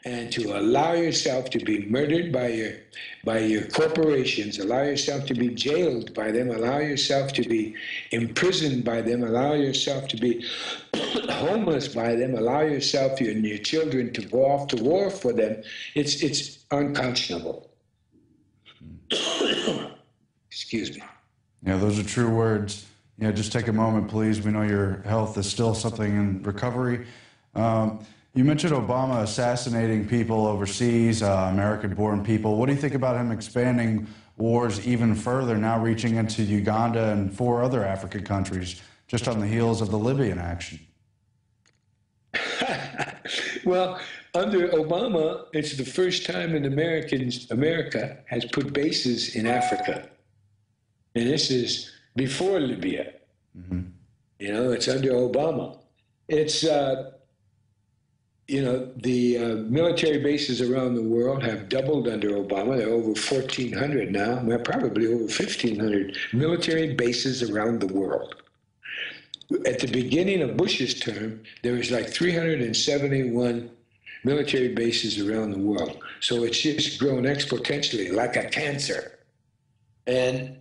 and to allow yourself to be murdered by your corporations, allow yourself to be jailed by them, allow yourself to be imprisoned by them, allow yourself to be homeless by them, allow yourself and your children to go off to war for them, it's unconscionable. Excuse me. Yeah, those are true words. Yeah, just take a moment, please. We know your health is still something in recovery. You mentioned Obama assassinating people overseas, American-born people. What do you think about him expanding wars even further, now reaching into Uganda and 4 other African countries, just on the heels of the Libyan action? Well, under Obama, it's the first time America has put bases in Africa. And this is before Libya. Mm-hmm. You know, it's under Obama. It's, you know, the military bases around the world have doubled under Obama. There are over 1,400 now. Well, probably over 1,500 military bases around the world. At the beginning of Bush's term, there was like 371 military bases around the world. So it's just grown exponentially, like a cancer. And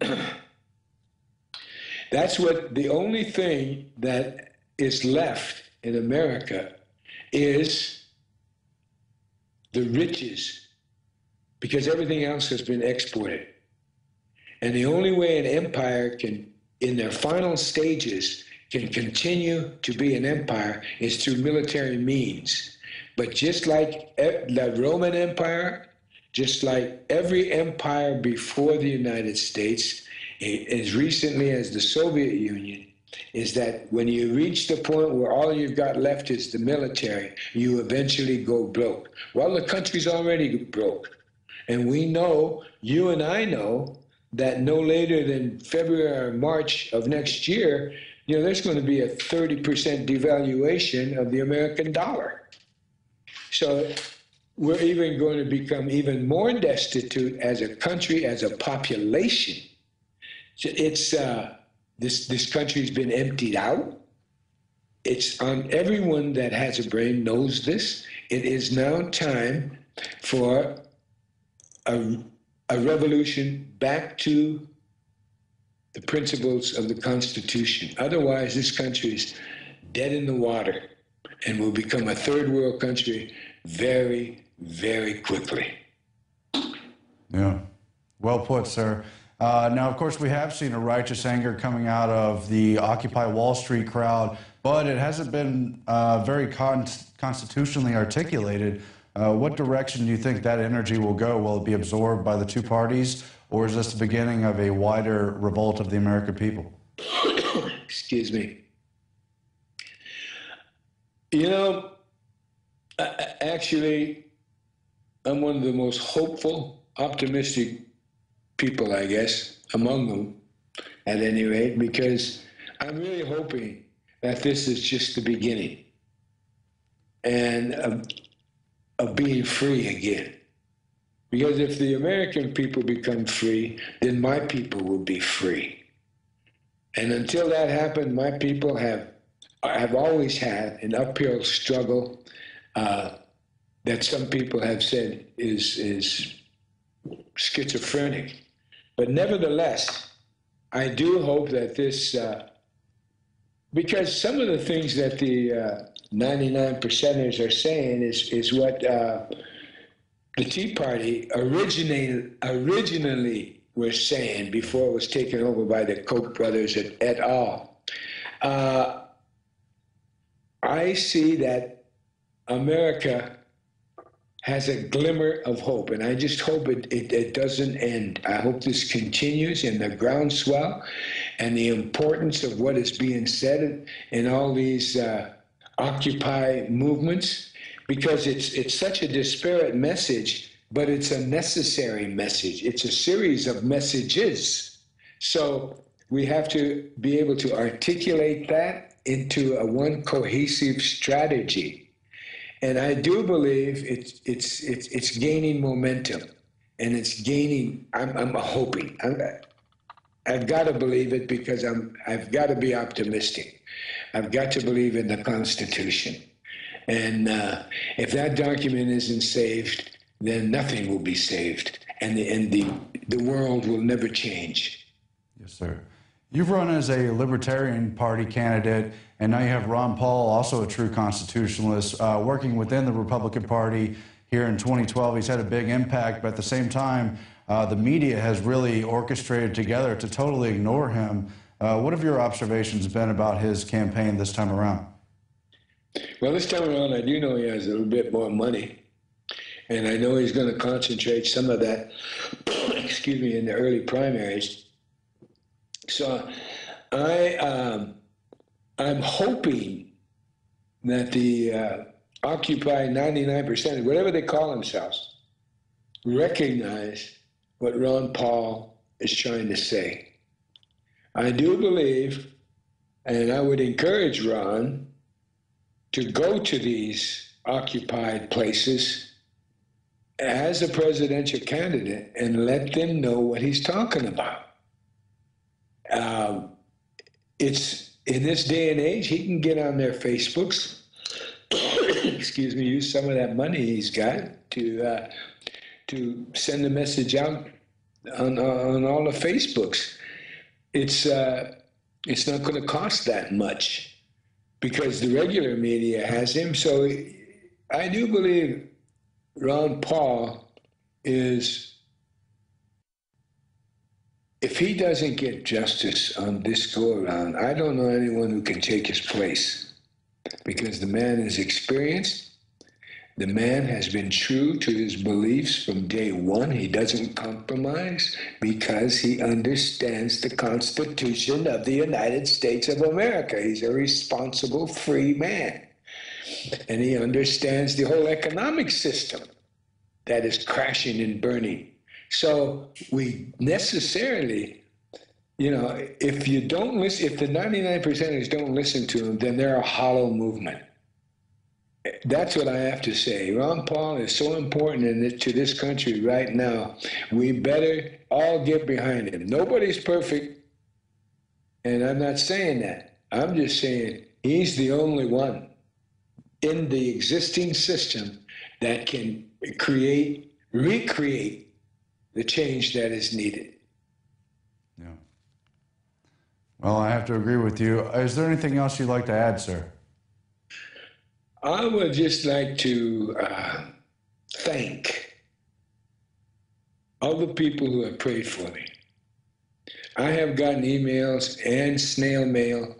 that's what the only thing that is left in America is the riches, because everything else has been exported. And the only way an empire can, in their final stages, can continue to be an empire is through military means. But just like the Roman Empire, just like every empire before the United States, as recently as the Soviet Union, is that when you reach the point where all you've got left is the military, you eventually go broke. Well, the country's already broke. And we know, you and I know, that no later than February or March of next year, you know, there's going to be a 30% devaluation of the American dollar. So we're even going to become even more destitute as a country, as a population. So it's this country's been emptied out. It's on everyone that has a brain knows this. It is now time for a revolution back to the principles of the Constitution. Otherwise, this country is dead in the water and will become a third world country very, very quickly. Yeah, well put, sir. Now, of course, we have seen a righteous anger coming out of the Occupy Wall Street crowd, but it hasn't been very constitutionally articulated. What direction do you think that energy will go? Will it be absorbed by the two parties, or is this the beginning of a wider revolt of the American people? Excuse me. You know, actually, I'm one of the most hopeful, optimistic people, I guess, among them, at any rate, because I'm really hoping that this is just the beginning and of being free again. Because if the American people become free, then my people will be free. And until that happens, my people have always had an uphill struggle that some people have said is schizophrenic. But nevertheless, I do hope that this, because some of the things that the 99%ers are saying is what the Tea Party originally was saying before it was taken over by the Koch brothers et al. I see that America has a glimmer of hope, and I just hope it doesn't end. I hope this continues in the groundswell and the importance of what is being said in all these Occupy movements, because it's such a disparate message, but it's a necessary message. It's a series of messages. So we have to be able to articulate that into a one cohesive strategy. And I do believe it's gaining momentum, and it's gaining. I'm hoping. I've got to believe it because I've got to be optimistic. I've got to believe in the Constitution, And if that document isn't saved, then nothing will be saved, and the world will never change. Yes, sir. You've run as a Libertarian Party candidate, and now you have Ron Paul, also a true constitutionalist, working within the Republican Party here in 2012. He's had a big impact, but at the same time, the media has really orchestrated together to totally ignore him. What have your observations been about his campaign this time around? Well, this time around, I do know he has a little bit more money, and I know he's going to concentrate some of that, excuse me, in the early primaries. So I'm hoping that the Occupy 99%, whatever they call themselves, recognize what Ron Paul is trying to say. I do believe, and I would encourage Ron to go to these occupied places as a presidential candidate and let them know what he's talking about. It's in this day and age, he can get on their Facebooks, excuse me, use some of that money he's got to send a message out on all the Facebooks. It's not going to cost that much because the regular media has him. So I do believe Ron Paul is, if he doesn't get justice on this go around, I don't know anyone who can take his place, because the man is experienced. The man has been true to his beliefs from day one. He doesn't compromise because he understands the Constitution of the United States of America. He's a responsible, free man. And he understands the whole economic system that is crashing and burning. So we necessarily, if you don't listen, if the 99%ers don't listen to him, then they're a hollow movement. That's what I have to say. Ron Paul is so important to this country right now. We better all get behind him. Nobody's perfect, and I'm not saying that. I'm just saying he's the only one in the existing system that can recreate the change that is needed. Yeah. Well, I have to agree with you. Is there anything else you'd like to add, sir? I would just like to thank all the people who have prayed for me. I have gotten emails and snail mail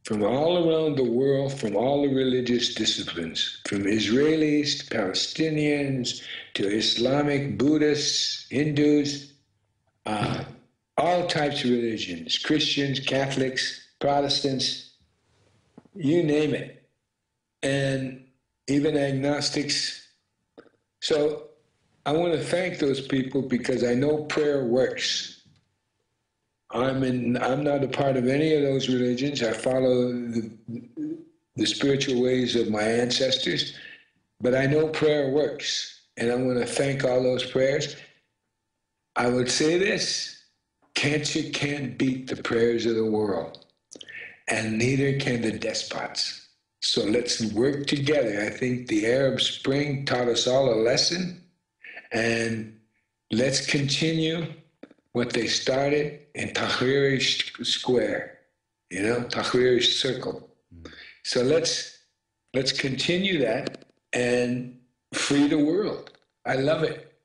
from all around the world, from all the religious disciplines, from Israelis to Palestinians to Islamic, Buddhists, Hindus, all types of religions, Christians, Catholics, Protestants, you name it. And even agnostics. So I want to thank those people because I know prayer works. I'm not a part of any of those religions. I follow the spiritual ways of my ancestors, but I know prayer works. And I want to thank all those prayers. I would say this: cancer can't beat the prayers of the world, and neither can the despots. So let's work together. I think the Arab Spring taught us all a lesson, and let's continue what they started in Tahrir Square, Tahrir Circle. So let's continue that and free the world. I love it.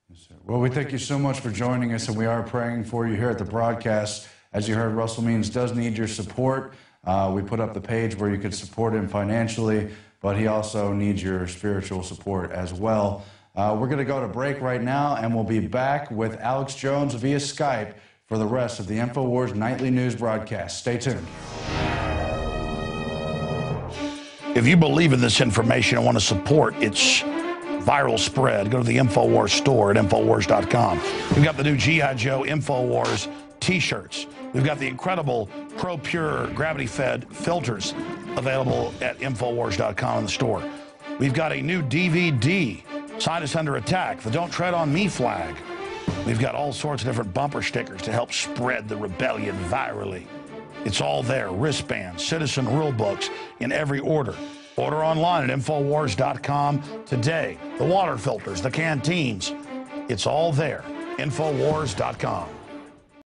Yes, sir. Well, we thank you so much for joining us, and we are praying for you here at the broadcast. As you heard, Russell Means does need your support. We put up the page where you could support him financially, but he also needs your spiritual support as well. We're going to go to break right now, and we'll be back with Alex Jones via Skype for the rest of the InfoWars Nightly News broadcast. Stay tuned. If you believe in this information and want to support its viral spread, go to the InfoWars store at InfoWars.com. We've got the new G.I. Joe InfoWars t-shirts. We've got the incredible Pro Pure gravity-fed filters available at Infowars.com in the store. We've got a new DVD, Scientists Under Attack, the Don't Tread on Me flag. We've got all sorts of different bumper stickers to help spread the rebellion virally. It's all there. Wristbands, citizen rule books in every order. Order online at Infowars.com today. The water filters, the canteens, it's all there. Infowars.com.